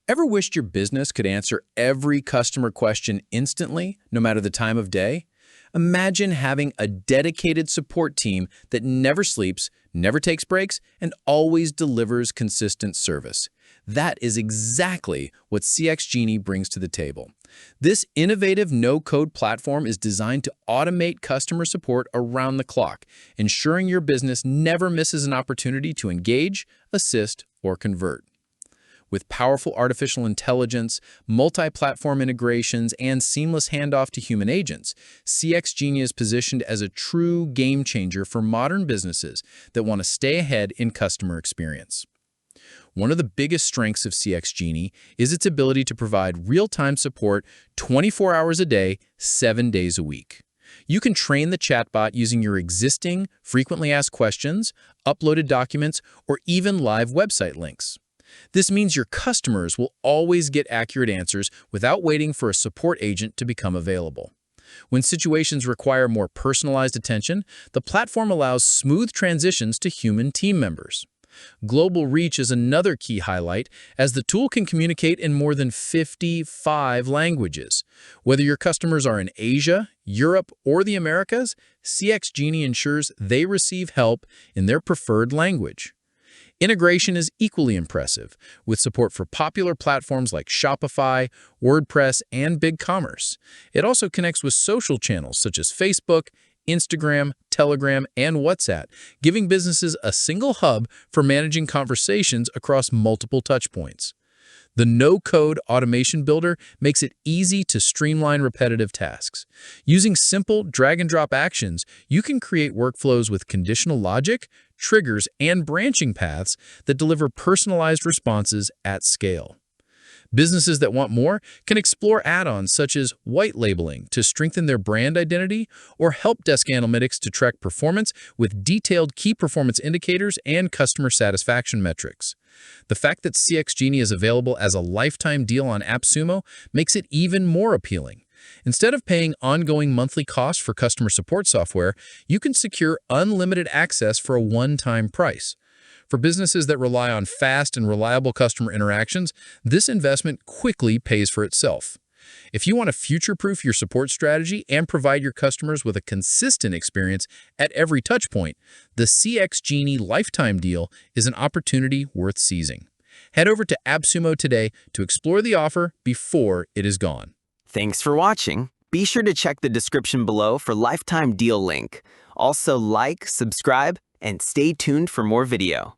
Ever wished your business could answer every customer question instantly, no matter the time of day? Imagine having a dedicated support team that never sleeps, never takes breaks, and always delivers consistent service. That is exactly what CX Genie brings to the table. This innovative no-code platform is designed to automate customer support around the clock, ensuring your business never misses an opportunity to engage, assist, or convert. With powerful artificial intelligence, multi-platform integrations, and seamless handoff to human agents, CX Genie is positioned as a true game changer for modern businesses that want to stay ahead in customer experience. One of the biggest strengths of CX Genie is its ability to provide real-time support 24 hours a day, 7 days a week. You can train the chatbot using your existing frequently asked questions, uploaded documents, or even live website links. This means your customers will always get accurate answers without waiting for a support agent to become available. When situations require more personalized attention, the platform allows smooth transitions to human team members. Global reach is another key highlight, as the tool can communicate in more than 55 languages. Whether your customers are in Asia, Europe, or the Americas, CX Genie ensures they receive help in their preferred language. Integration is equally impressive, with support for popular platforms like Shopify, WordPress, and BigCommerce. It also connects with social channels such as Facebook, Instagram, Telegram, and WhatsApp, giving businesses a single hub for managing conversations across multiple touchpoints. The no-code automation builder makes it easy to streamline repetitive tasks. Using simple drag-and-drop actions, you can create workflows with conditional logic, triggers, and branching paths that deliver personalized responses at scale. Businesses that want more can explore add-ons such as white labeling to strengthen their brand identity, or help desk analytics to track performance with detailed key performance indicators and customer satisfaction metrics. The fact that CX Genie is available as a lifetime deal on AppSumo makes it even more appealing. Instead of paying ongoing monthly costs for customer support software, you can secure unlimited access for a one-time price. For businesses that rely on fast and reliable customer interactions, this investment quickly pays for itself. If you want to future-proof your support strategy and provide your customers with a consistent experience at every touchpoint, the CX Genie Lifetime Deal is an opportunity worth seizing. Head over to AppSumo today to explore the offer before it is gone. Thanks for watching. Be sure to check the description below for lifetime deal link. Also like, subscribe, and stay tuned for more video.